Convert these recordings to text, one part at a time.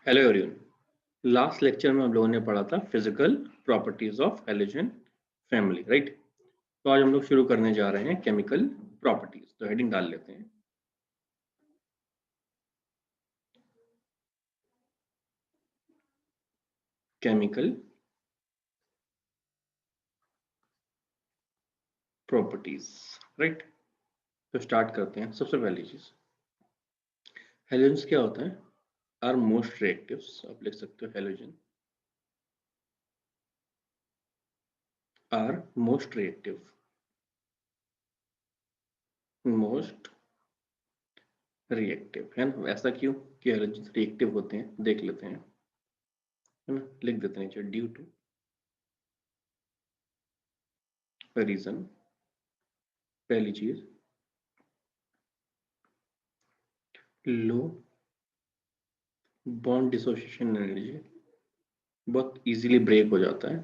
Hello everyone. Last lecture में हम लोगों ने पढ़ा था physical properties of halogen family, right. तो आज हम लोग शुरू करने जा रहे हैं केमिकल प्रॉपर्टीज। तो हेडिंग डाल लेते हैं, केमिकल प्रॉपर्टीज, राइट। तो स्टार्ट करते हैं। सबसे पहली चीज, हैलोजन्स क्या होता है? Are most reactives. आप लिख सकते हो halogen are most reactive. Most reactive है ना। ऐसा क्यों कि हैलोजन्स रिएक्टिव होते हैं? देख लेते हैं, है ना। लिख देते हैं ड्यू टू रीजन। पहली चीज, लो बॉन्ड डिसोसिएशन एनर्जी, बहुत इजीली ब्रेक हो जाता है।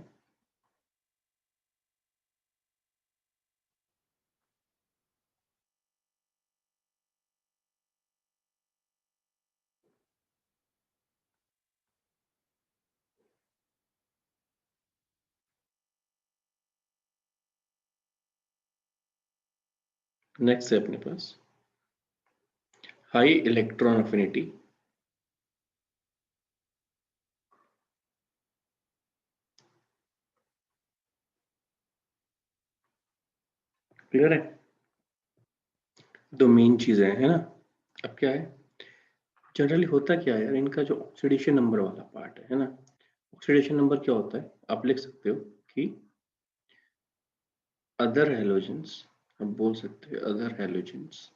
नेक्स्ट है अपने पास हाई इलेक्ट्रॉन अफिनिटी। क्लियर है? दो मेन चीजें हैं, है ना। अब क्या है, जनरली होता क्या है यार, इनका जो ऑक्सीडेशन नंबर वाला पार्ट है ना। ऑक्सीडेशन नंबर क्या होता है? आप लिख सकते हो कि अदर हैलोजेंस, आप बोल सकते हो अदर हैलोजेंस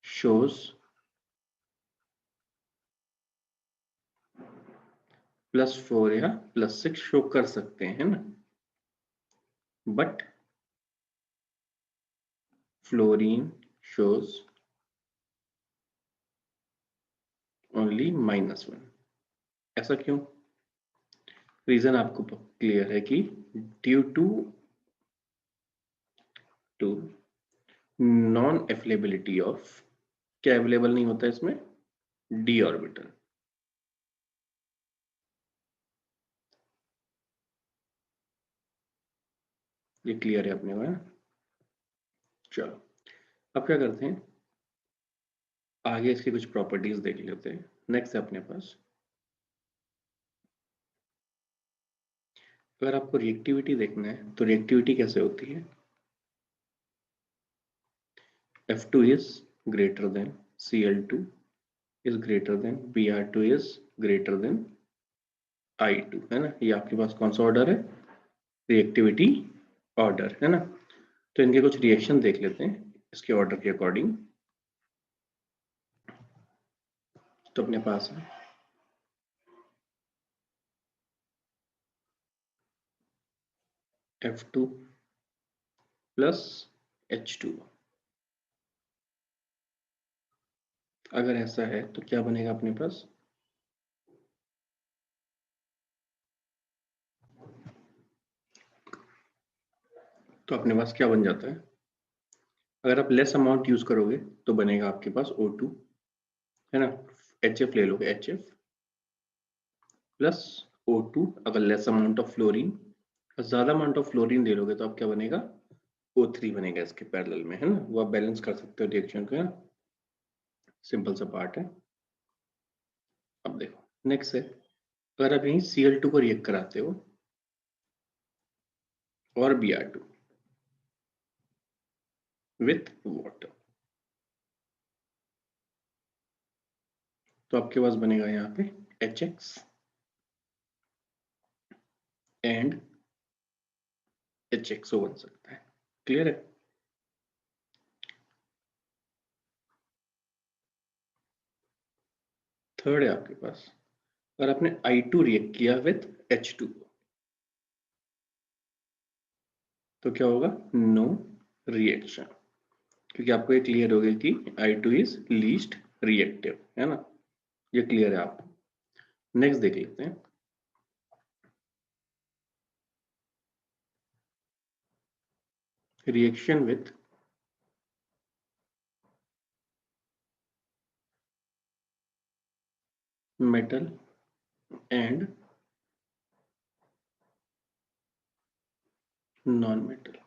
शोज +4 या +6 शो कर सकते हैं, है ना। But fluorine shows only -1। ऐसा क्यों? रीजन आपको क्लियर है कि due to non availability of, क्या अवेलेबल नहीं होता है इसमें? D orbital. ये क्लियर है अपने को, है? चलो, अब क्या करते हैं, आगे इसकी कुछ प्रॉपर्टीज देख लेते हैं। नेक्स्ट है अपने पास, अगर आपको रिएक्टिविटी देखना है तो रिएक्टिविटी कैसे होती है? F2 is greater than Cl2 is greater than Br2 is greater than I2, है ना। ये आपके पास कौन सा ऑर्डर है? रिएक्टिविटी ऑर्डर, है ना। तो इनके कुछ रिएक्शन देख लेते हैं इसके ऑर्डर के अकॉर्डिंग। तो अपने पास है F2 प्लस H2। अगर ऐसा है तो क्या बनेगा अपने पास? तो अपने पास क्या बन जाता है? अगर आप लेस अमाउंट यूज करोगे तो बनेगा आपके पास O2, है ना। HF ले लोगे, HF प्लस O2। अगर लेस अमाउंट ऑफ फ्लोरीन, ज्यादा अमाउंट ऑफ फ्लोरीन ले लोगे तो आप क्या बनेगा? O3 बनेगा इसके पैरेलल में, है ना। वो आप बैलेंस कर सकते हो रिएक्शन को, है ना। सिंपल सा पार्ट है। अब देखो, नेक्स्ट है, अगर आप यहीं Cl2 को रिएक्ट कराते हो और Br2 विथ वाटर, तो आपके पास बनेगा यहाँ पे HX एंड HXO बन सकता है। क्लियर है? थर्ड है आपके पास, अगर आपने I2 रिएक्ट किया विथ H2 तो क्या होगा? नो रिएक्शन, क्योंकि आपको ये क्लियर हो गया कि I2 इज लीस्ट रिएक्टिव, है ना। ये क्लियर है आप। नेक्स्ट देख लेते हैं, reaction with metal and non metal.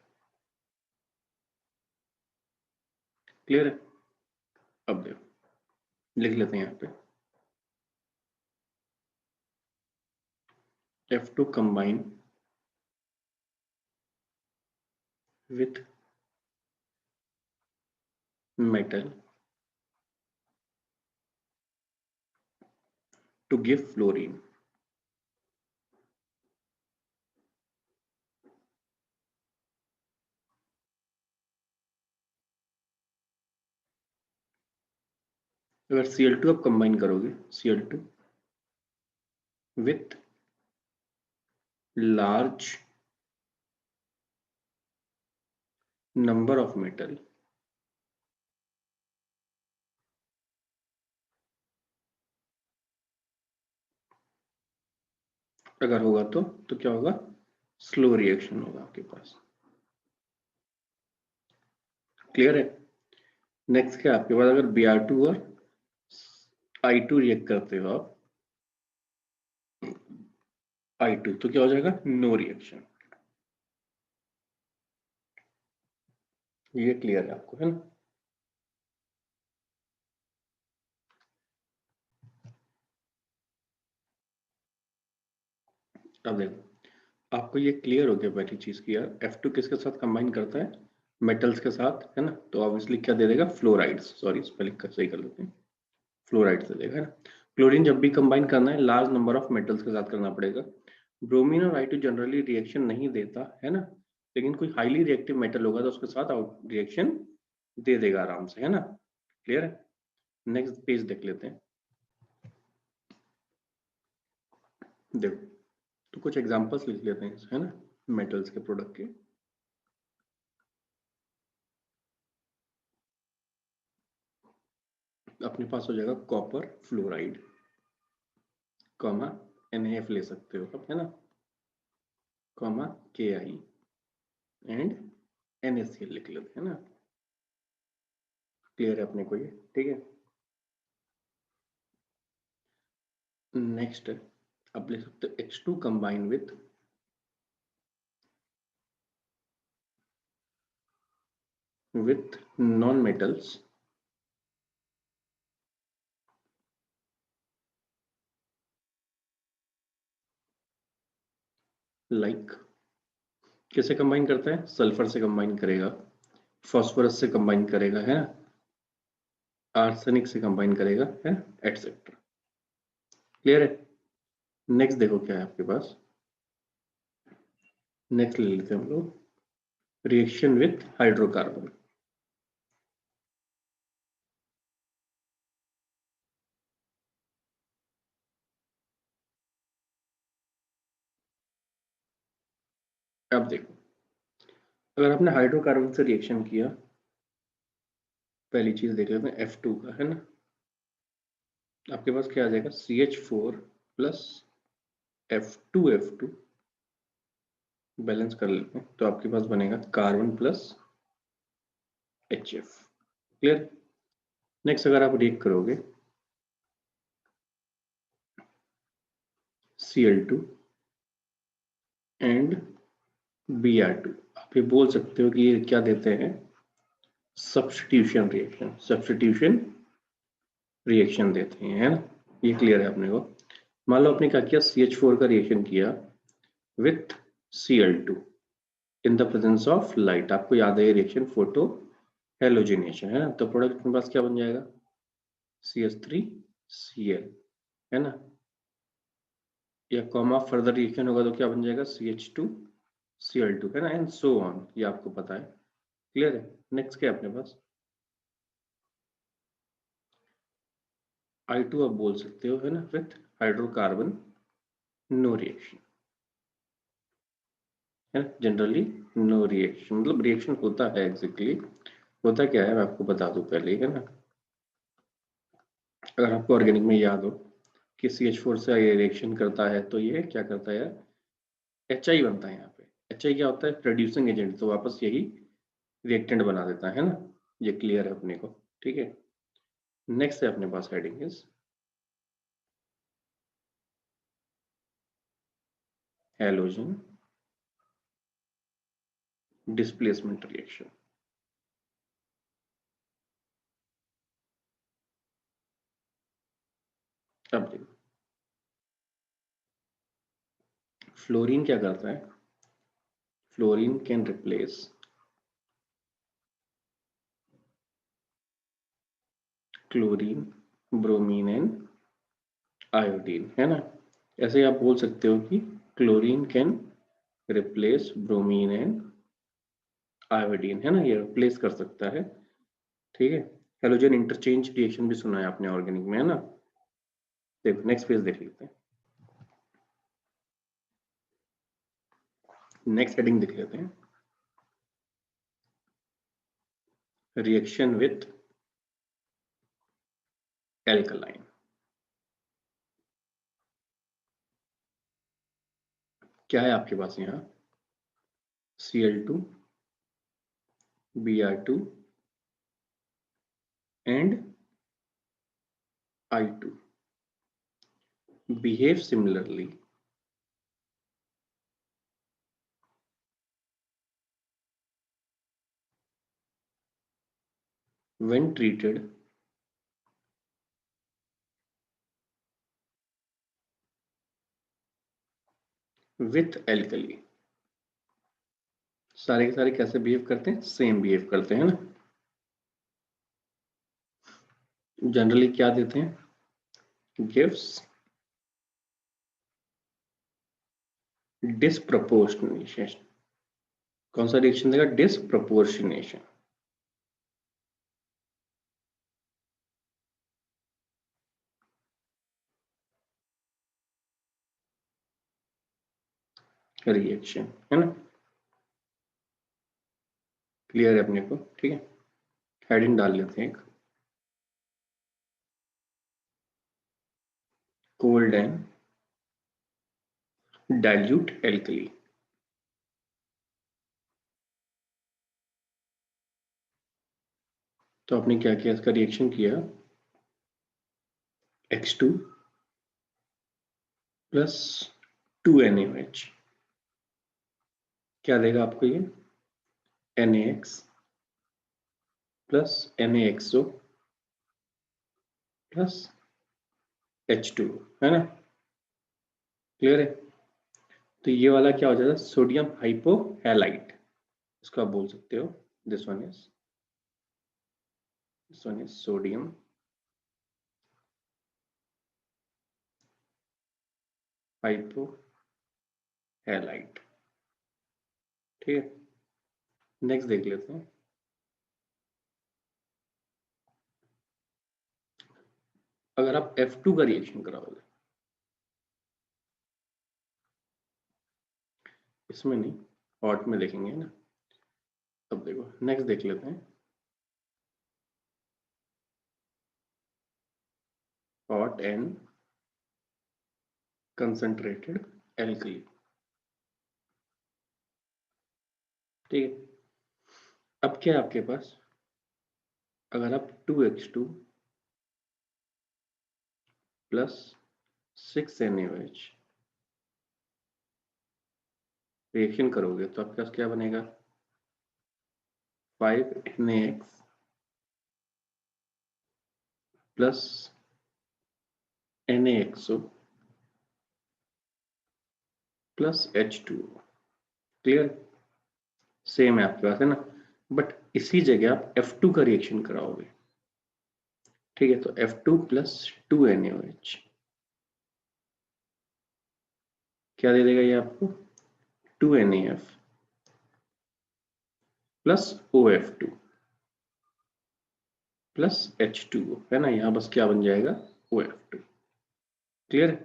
Clear है? अब देखो लिख लेते हैं यहाँ पे F2 combine with metal to give fluorine। अगर Cl2 आप कंबाइन करोगे Cl2 with large number of metal, अगर होगा तो क्या होगा? स्लो रिएक्शन होगा आपके पास। क्लियर है? नेक्स्ट क्या आपके पास, अगर Br2 और I2 रिएक्ट करते हो आप I2 तो क्या हो जाएगा? No reaction. ये क्लियर है आपको, है ना? अब देखो आपको ये क्लियर हो गया पहली चीज की यार F2 किसके साथ कंबाइन करता है? मेटल्स के साथ, है ना? तो ऑब्वियसली क्या दे देगा? फ्लोराइड्स। सॉरी स्पेलिंग का सही कर लेते हैं, फ्लोराइड दे देगा, है ना? क्लोरीन जब भी कंबाइन करना है लार्ज नंबर ऑफ मेटल्स के साथ करना पड़ेगा। ब्रोमीन और I2 जनरली रिएक्शन नहीं देता, है ना? लेकिन कोई हाईली रिएक्टिव मेटल होगा तो उसके साथ आउट रिएक्शन दे देगा आराम से, है ना? क्लियर है? नेक्स्ट पेज देख लेते हैं। देखो तो कुछ एग्जांपल्स लिख लेते हैं, है ना, मेटल्स के प्रोडक्ट के। अपने पास हो जाएगा कॉपर फ्लोराइड, कॉमा NaF ले सकते हो आप, है ना, कॉमा Ki एंड NaCl लिख लेते हैं ना। क्लियर है अपने को ये? ठीक है। नेक्स्ट आप ले सकते हो H2 combine with non metals like, कैसे कंबाइन करता है? सल्फर से कंबाइन करेगा, फास्फोरस से कंबाइन करेगा, है ना, आर्सेनिक से कंबाइन करेगा, है, एटसेट्रा। क्लियर है? नेक्स्ट देखो क्या है आपके पास, नेक्स्ट ले लेते हैं हम लोग रिएक्शन विथ हाइड्रोकार्बन। अब देखो अगर आपने हाइड्रोकार्बन से रिएक्शन किया, पहली चीज देख लेते हैं F2 का, है ना, आपके पास क्या आ जाएगा? CH4 प्लस F2 बैलेंस कर लेते हैं तो आपके पास बनेगा carbon plus HF। Clear? Next अगर आप रिएक्ट करोगे Cl2 एंड Br2, आप ये बोल सकते हो कि ये क्या देते हैं? सब्स्टिट्यूशन रिएक्शन, सब्स्टिट्यूशन रिएक्शन देते हैं, है ना? ये क्लियर है अपने को? मान लो आपने क्या किया, CH4 का रिएक्शन किया with Cl2 in the presence of light. आपको याद है ये रिएक्शन फोटो हेलोजिनेशन, है ना? तो प्रोडक्ट अपने पास क्या बन जाएगा? CH3Cl, है ना, या कॉमा फर्दर रिएक्शन होगा तो क्या बन जाएगा? CH2Cl2, है ना, एंड सो ऑन। ये आपको पता है। क्लियर है? नेक्स्ट क्या है अपने पास? I2 आप बोल सकते हो, है ना, विथ हाइड्रोकार्बन नो रिएक्शन, है ना, जनरली नो रिएक्शन, मतलब रिएक्शन होता है एग्जैक्टली, होता क्या है मैं आपको बता दूं पहले, है ना। अगर आपको ऑर्गेनिक में याद हो कि CH4 से ये रिएक्शन करता है तो ये क्या करता है? HI बनता है यहाँ पे। HI क्या होता है? रिड्यूसिंग एजेंट, तो वापस यही रिएक्टेंट बना देता है ना। ये क्लियर है अपने को? ठीक है। नेक्स्ट है अपने पास heading is halogen displacement reaction. अब देखो फ्लोरीन क्या करता है, fluorine can replace chlorine, bromine and iodine, है ना। ऐसे ही आप बोल सकते हो कि chlorine can replace bromine and iodine, है ना, ये रिप्लेस कर सकता है। ठीक है, हेलोजन इंटरचेंज रिएक्शन भी सुना है आपने ऑर्गेनिक में, है ना। देखो नेक्स्ट पेज देख लेते हैं, नेक्स्ट हेडिंग देख लेते हैं, रिएक्शन विथ एल्कलाइन। क्या है आपके पास यहाँ, Cl2 Br2 and I2 behave similarly when treated with alkali। सारे के सारे कैसे बिहेव करते हैं, सेम बिहेव करते हैं ना। जनरली क्या देते हैं, गिव्स डिस्प्रपोर्शनेशन। कौन सा रिएक्शन देगा, डिस्प्रपोर्शनेशन। रिएक्शन, है ना, क्लियर है अपने को। ठीक है, हेडिंग डाल लेते हैं एक, कोल्ड एंड डाइल्यूट एल्कली। तो आपने क्या किया, इसका रिएक्शन किया, X2 प्लस 2NaOH, क्या देगा आपको ये, NaX plus NaXO plus H2O, है ना, क्लियर है। तो ये वाला क्या हो जाता है, सोडियम हाइपोहैलाइड, इसको आप बोल सकते हो, दिस वन इज सोडियम हाइपोहैलाइड। ठीक है, नेक्स्ट देख लेते हैं, अगर आप F2 का रिएक्शन कराओगे, इसमें नहीं, हॉट में देखेंगे ना। अब देखो नेक्स्ट देख लेते हैं, हॉट एंड कंसंट्रेटेड एल्कली। ठीक है, अब क्या है आपके पास, अगर आप 2H2 प्लस 6NaOH रिएक्शन करोगे तो आपके पास क्या बनेगा, 5NaX plus NaXO plus H2O। Clear, same है आपके पास, है ना, बट इसी जगह आप F2 का रिएक्शन कराओगे। ठीक है, तो F2 प्लस 2NaOH क्या दे देगा ये आपको, 2NaF plus OF2 plus H2O, है ना, यहाँ बस क्या बन जाएगा, OF2। क्लियर है,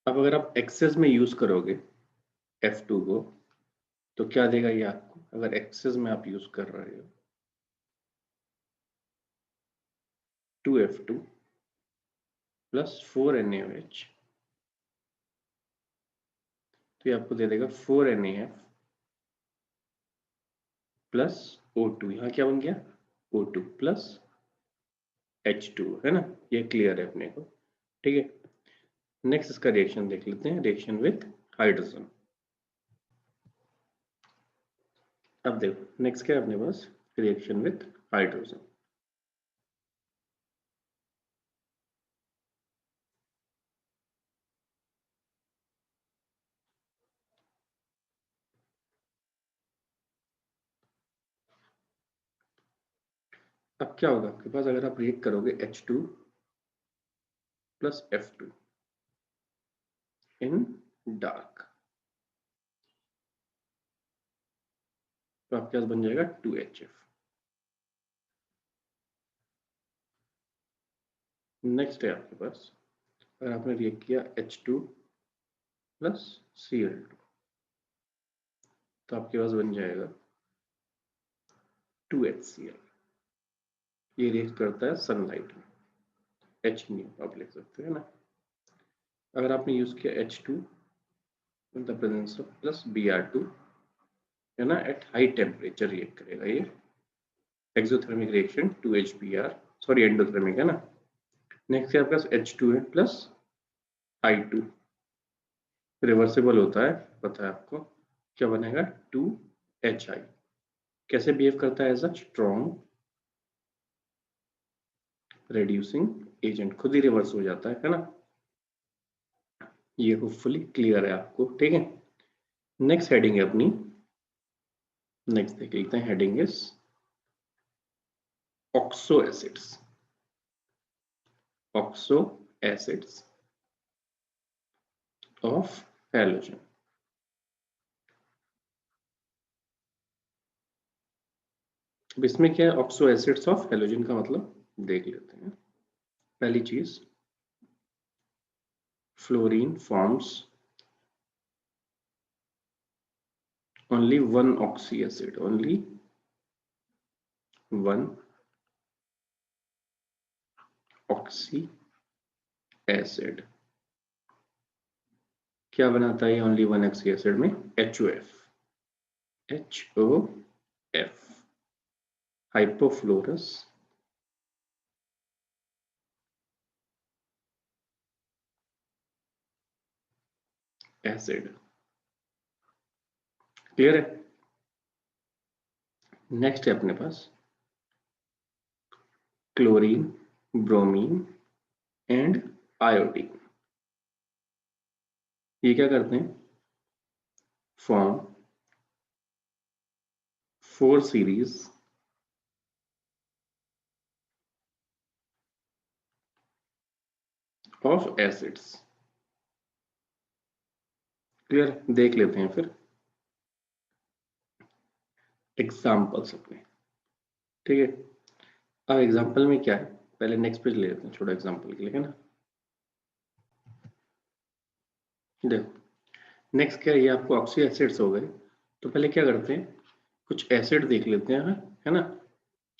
अब अगर आप एक्सेस में यूज करोगे F2 को तो क्या देगा ये आपको, अगर एक्सेस में आप यूज कर रहे हो 2F2 प्लस 4NaOH, तो ये आपको दे देगा 4NaF प्लस O2, यहाँ क्या बन गया, O2 प्लस H2, है ना, ये क्लियर है अपने को। ठीक है, नेक्स्ट इसका रिएक्शन देख लेते हैं, रिएक्शन विथ हाइड्रोजन। अब देखो नेक्स्ट क्या है अपने पास, रिएक्शन विथ हाइड्रोजन। अब क्या होगा आपके पास, अगर आप रिएक्ट करोगे H2 प्लस F2 इन डार्क, तो आपके पास बन जाएगा 2HF। नेक्स्ट है आपके पास, अगर आपने रिएक्ट किया H2 प्लस Cl2, तो आपके पास बन जाएगा 2HCl। ये रिएक्ट करता है सनलाइट में, H आप लिख सकते हैं ना। अगर आपने यूज किया H2 in the presence of plus Br2, है ना, एट हाई टेम्परेचर रिएक्ट करेगा ये, exothermic reaction 2HBr, sorry endothermic है ना। नेक्स्ट है आपके पास H2 है प्लस I2, रिवर्सिबल होता है, पता है आपको, क्या बनेगा 2HI। कैसे बिहेव करता है, as a strong reducing agent, खुद ही रिवर्स हो जाता है ना। ये होपफुली क्लियर है आपको, ठीक है। नेक्स्ट हेडिंग है अपनी, नेक्स्ट देख लेते हैं, heading is oxo acids. Oxo acids of halogen. अब इसमें क्या है, ऑक्सो एसिड्स ऑफ हैलोजन का मतलब देख लेते हैं। पहली चीज, fluorine forms only one oxy acid, only one oxy acid। क्या बनाता है ओनली वन ऑक्सी एसिड में, HOF, HOF, hypofluorous acid. Clear है। नेक्स्ट है अपने पास क्लोरीन, ब्रोमीन एंड आयोडीन। ये क्या करते हैं, form 4 series of acids. Clear, देख लेते हैं फिर एग्जाम्पल्स अपने, ठीक है। अब एग्जाम्पल में क्या है, पहले नेक्स्ट पेज ले लेते हैं छोटा एग्जाम्पल के लिए, है ना। देखो नेक्स्ट क्या है, ये आपको ऑक्सी एसिड्स हो गए, तो पहले क्या करते हैं, कुछ एसिड देख लेते हैं, है ना,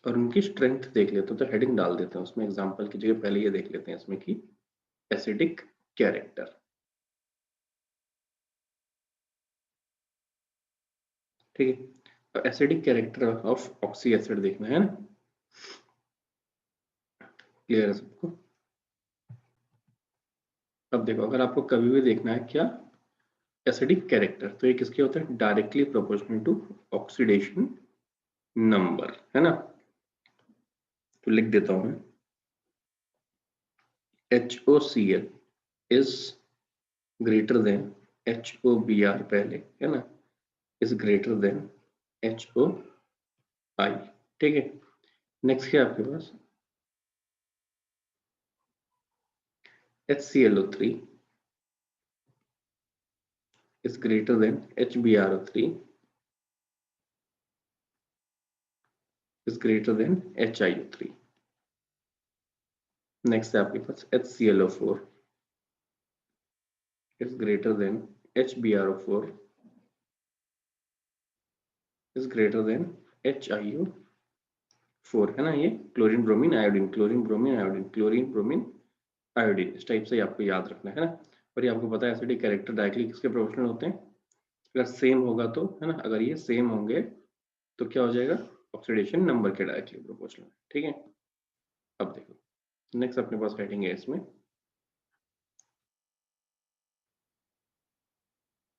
और उनकी स्ट्रेंथ देख लेते हैं। तो हेडिंग डाल देते हैं उसमें, एग्जाम्पल की जगह पहले ये देख लेते हैं इसमें कि एसिडिक कैरेक्टर, ठीक है। तो acidic character of oxy acid देखना है ना, क्लियर है सबको। अब देखो, अगर आपको कभी भी देखना है क्या एसिडिक कैरेक्टर, तो ये किसके होते हैं, directly proportional to oxidation number, है ना। तो लिख देता हूं मैं, HOCl is greater than HOBr, पहले है ना, इज ग्रेटर देन HOI, ठीक है। नेक्स्ट क्या है आपके पास, HClO3 is greater than HbRO3 is greater than HiO3। Next है आपके पास HClO4 is greater than HbRO4 is greater than HiO4, है ना। ये chlorine bromine iodine, chlorine bromine iodine, chlorine bromine iodine, इस टाइप से आपको याद रखना है ना। और ये आपको पता है एसिडिक कैरेक्टर डायरेक्टली किसके प्रोपोर्शनल होते हैं, अगर सेम होगा तो, है ना, अगर ये सेम होंगे तो क्या हो जाएगा, ऑक्सीडेशन नंबर के डायरेक्टली प्रोपोर्शनल, ठीक है। अब देखो नेक्स्ट अपने पास हेडिंग है इसमें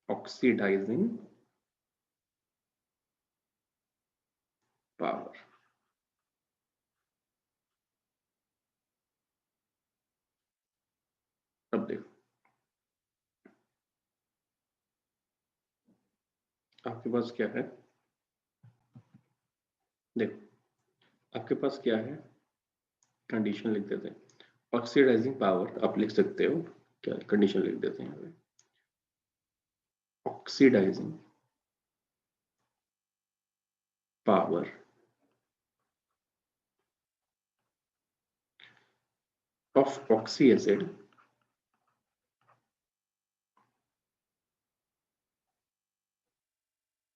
ऑक्सीडाइजिंग पावर। अब देखो आपके पास क्या है, देखो आपके पास क्या है, कंडीशन लिख देते हैं। ऑक्सीडाइजिंग पावर आप लिख सकते हो, क्या कंडीशन लिख देते हैं यहाँ पे, oxidising power of oxyacid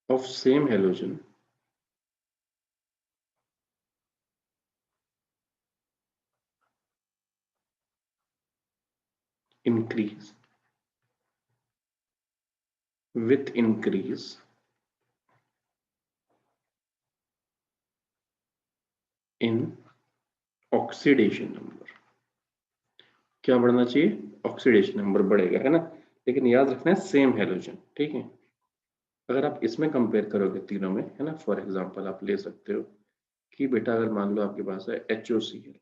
of same halogen increase with increase in oxidation number। क्या बढ़ना चाहिए, ऑक्सीडेशन नंबर बढ़ेगा, है ना। लेकिन याद रखना है सेम हेलोजन, ठीक है। अगर आप इसमें कंपेयर करोगे तीनों में, है ना, फॉर एग्जांपल आप ले सकते हो कि बेटा अगर मान लो आपके पास है HOCl,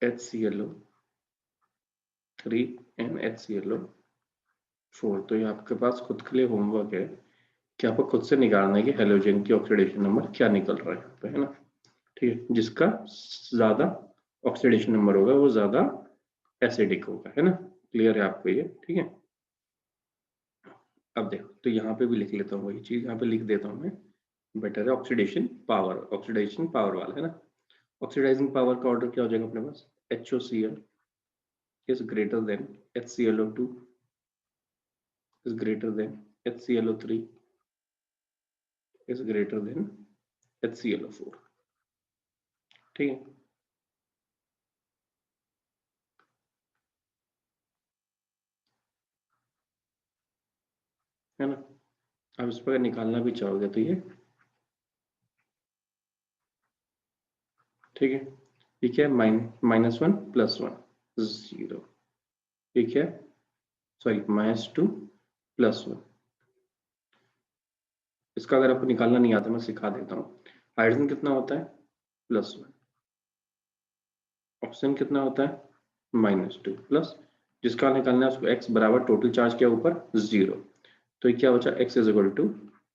HClO 3 and HClO 4, तो ये आपके पास खुद के लिए होमवर्क है कि आपको खुद से निकालना है कि हेलोजन की ऑक्सीडेशन नंबर क्या निकल रहा है यहाँ पे, है ना। ठीक है, जिसका ज्यादा ऑक्सीडेशन नंबर होगा वो ज्यादा एसिडिक होगा, है ना। क्लियर है आपको ये, ठीक है। अब देखो तो यहाँ पे भी लिख लेता हूँ वही चीज, यहाँ पे लिख देता हूँ मैं, बेटर है ऑक्सीडेशन पावर, ऑक्सीडेशन पावर वाला, है ना। ऑक्सीडाइजिंग पावर का ऑर्डर क्या हो जाएगा अपने पास, HOCl is greater than HClO2 is greater than HClO3 is greater than HClO4, ठीक है। है ना, अब इस पर निकालना भी चाहोगे तो ये ठीक है, ठीक है, -1 +1 0, ठीक है, सॉरी -2 +1। इसका अगर आपको निकालना नहीं आता मैं सिखा देता हूँ। हाइड्रोजन कितना होता है +1, ऑक्सीजन कितना होता है -2 प्लस, जिसका निकालना है उसको x बराबर टोटल चार्ज क्या ऊपर 0, तो ये क्या बचा x इज इक्वल टू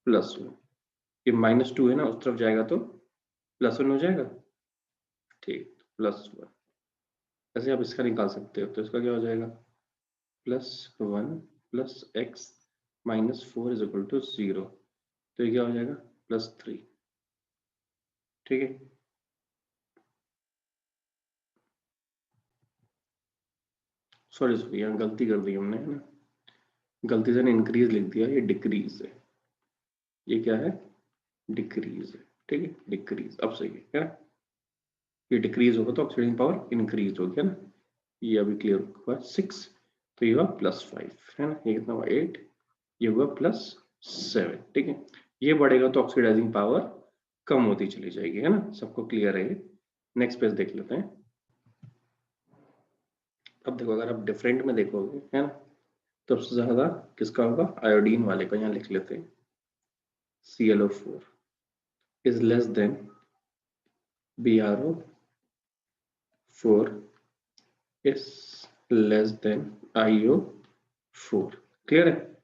+1। ये -2 है ना, उस तरफ जाएगा तो +1 हो जाएगा, ठीक, +1। ऐसे आप इसका निकाल सकते हो, तो इसका क्या हो जाएगा +1 + x -4 इज इक्वल टू 0, तो ये क्या हो जाएगा +3, ठीक है। सॉरी यहाँ गलती कर दी हमने, है ना, गलती से इंक्रीज लिख दिया, ये डिक्रीज है, ये क्या है डिक्रीज है, ठीक है, डिक्रीज। अब सही है ना, ये डिक्रीज होगा तो ऑक्सीडेशन पावर इंक्रीज होगी, है ना। ये अभी क्लियर हुआ 6, तो ये हुआ +5, है ना, ये कितना हुआ 8, ये हुआ +7, ठीक है। ये बढ़ेगा तो ऑक्सीडाइजिंग पावर कम होती चली जाएगी, है ना, सबको क्लियर है ये। नेक्स्ट पेज देख लेते हैं। अब देखो अगर आप डिफरेंट में देखोगे, है ना, तो सबसे ज्यादा किसका होगा, आयोडीन वाले का, यहाँ लिख लेते हैं ClO4 is less than BrO4 is less than IO4, clear है।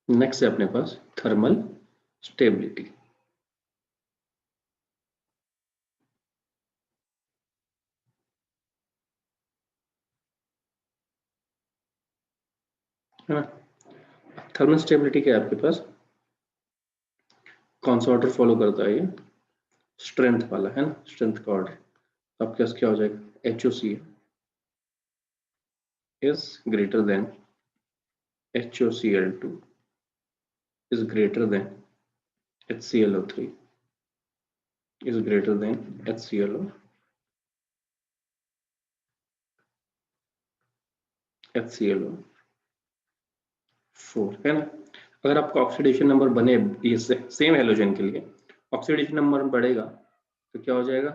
नेक्स्ट है अपने पास थर्मल स्टेबिलिटी, है ना। थर्मल स्टेबिलिटी क्या है आपके पास, कौन सा ऑर्डर फॉलो करता है ये, स्ट्रेंथ वाला, है ना, स्ट्रेंथ का ऑर्डर। आपके पास क्या हो जाएगा HOCl is greater than HOCl2 is greater than HClO3 is greater than HClO4, है ना। अगर आपका ऑक्सीडेशन नंबर बने ये सेम हेलोजन के लिए, ऑक्सीडेशन नंबर बढ़ेगा तो क्या हो जाएगा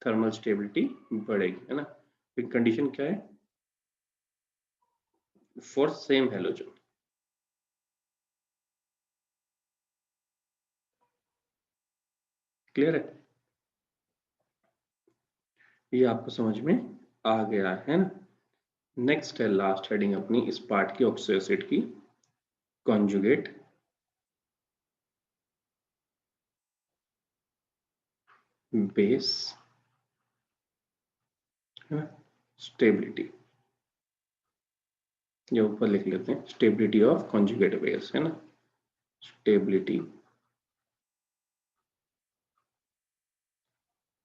थर्मल स्टेबिलिटी बढ़ेगी, है ना। कंडीशन क्या है? For same halogen. क्लियर है? ये आपको समझ में आ गया है ना। नेक्स्ट है लास्ट हेडिंग अपनी इस पार्ट की, ऑक्सो एसिड की, कॉन्जुगेट बेस स्टेबिलिटी। ये ऊपर लिख लेते हैं, स्टेबिलिटी ऑफ कॉन्जुगेट बेस, है ना। स्टेबिलिटी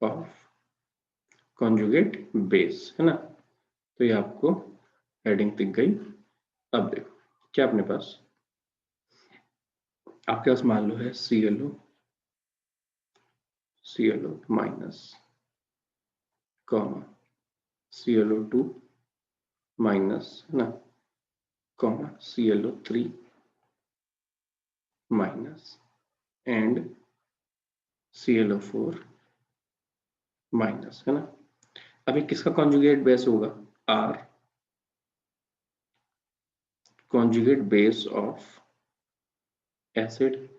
ऑफ कॉन्जुगेट बेस, है ना। तो ये आपको हेडिंग दिख गई। अब देखो क्या अपने पास, आपके पास मान लो है ClO minus comma ClO2 minus, है ना, comma ClO3 minus and ClO4 minus, है ना। अभी किसका कॉन्जुगेट बेस होगा? R conjugate base of acid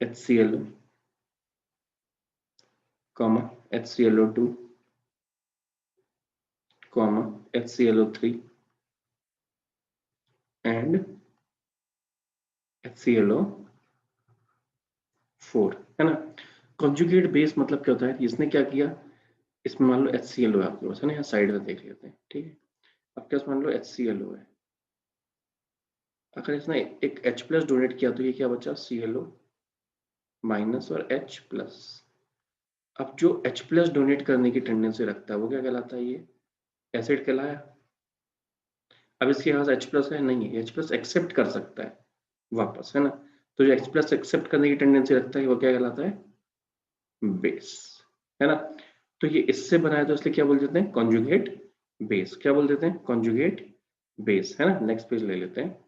HCl comma HClO2 comma HClO3 and HClO4, है ना। कॉन्जुगेट बेस मतलब क्या होता है? इसने क्या किया, इसमें मान लो HClO है आपके पास, है ना, यहाँ साइड में देख लेते हैं, ठीक है। आपके पास मान लो HClO है, अगर इसने एक H प्लस डोनेट किया तो ये क्या बचा? ClO माइनस और H प्लस। अब जो H प्लस डोनेट करने की टेंडेंसी रखता है वो क्या कहलाता है? ये एसिड कहलाया। अब इसके पास H प्लस है नहीं है, H प्लस एक्सेप्ट कर सकता है वापस, है ना। तो जो H प्लस एक्सेप्ट करने की टेंडेंसी रखता है वो क्या कहलाता है? बेस, है ना। तो ये इससे बना है तो इसलिए क्या बोल देते हैं? Conjugate base. क्या बोल देते हैं? कॉन्जुगेट बेस, है ना। नेक्स्ट पेज ले लेते हैं।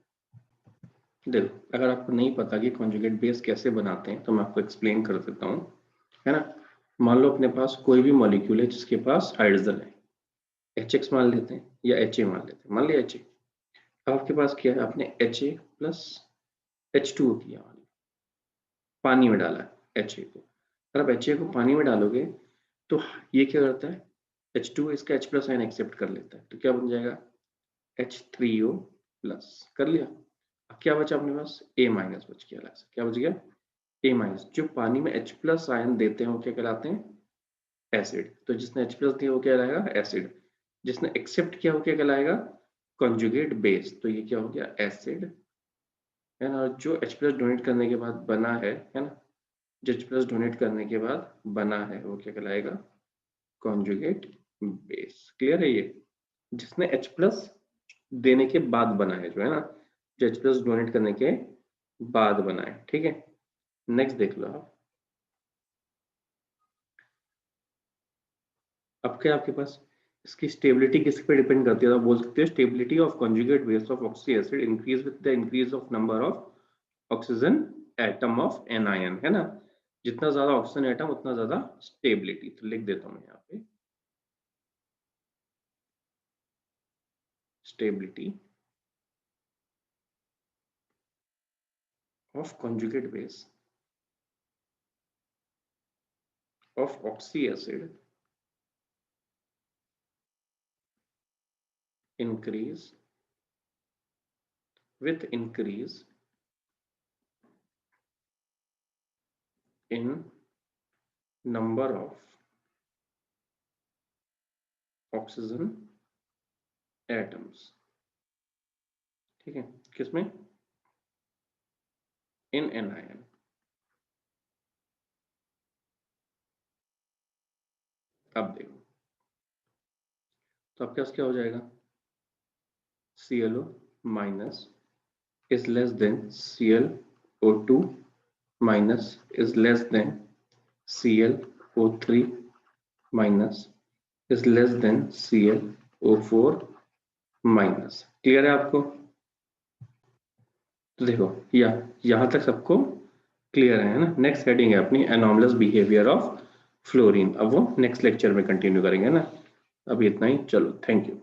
देखो अगर आपको नहीं पता कि कॉन्जुगेट बेस कैसे बनाते हैं तो मैं आपको एक्सप्लेन कर देता हूँ, है ना। मान लो अपने पास कोई भी मॉलिक्यूल है जिसके पास हाइड्रोजन है, HX मान लेते हैं या HA मान लेते हैं, मान लिया HA। अब आपके पास क्या है? आपने HA प्लस H2O किया, पानी में डाला है HA को। अगर आप HA को पानी में डालोगे तो ये क्या करता है? H2 इसका H प्लस आयन एक्सेप्ट कर लेता है, तो क्या बन जाएगा? H3O plus. कर लिया। अब क्या बचा अपने पास? A माइनस बच गया अलग से। क्या बच गया? A minus. जो पानी में H प्लस आयन देते हैं वो क्या कहलाते हैं? एसिड। तो जिसने H प्लस दिया वो क्या कहलाएगा? एसिड। जिसने एक्सेप्ट किया वो क्या कहलाएगा? Conjugate base. तो ये क्या हो गया? एसिड, है ना। जो H प्लस डोनेट करने के बाद बना है ना, जो H प्लस डोनेट करने के बाद बना है वो क्या कहलाएगा? Conjugate base. क्लियर है? ये जिसने H प्लस देने के बाद बना है, जो है ना, जो H प्लस डोनेट करने के बाद बना है, ठीक है। नेक्स्ट देख लो आप। अब क्या आपके पास इसकी स्टेबिलिटी किस पे डिपेंड करती है? तो बोल सकते हो stability of conjugate base of oxy acid increase with the increase of number of oxygen atom of anion, है ना। जितना ज्यादा ऑक्सीजन एटम उतना ज्यादा स्टेबिलिटी। तो लिख देता हूँ यहाँ पे, stability of conjugate base of oxy acid increase with increase in number of oxygen atoms, ठीक है। किसमें? इन एनायन। अब देखो तो आपके पास क्या हो जाएगा? ClO minus is less than ClO2 minus is less than ClO3 minus is less than ClO4 minus। Clear है आपको? तो देखो यहाँ तक सबको क्लियर है ना। नेक्स्ट हेडिंग है अपनी एनॉमलस बिहेवियर ऑफ फ्लोरीन। अब वो नेक्स्ट लेक्चर में कंटिन्यू करेंगे ना। अभी इतना ही, चलो थैंक यू।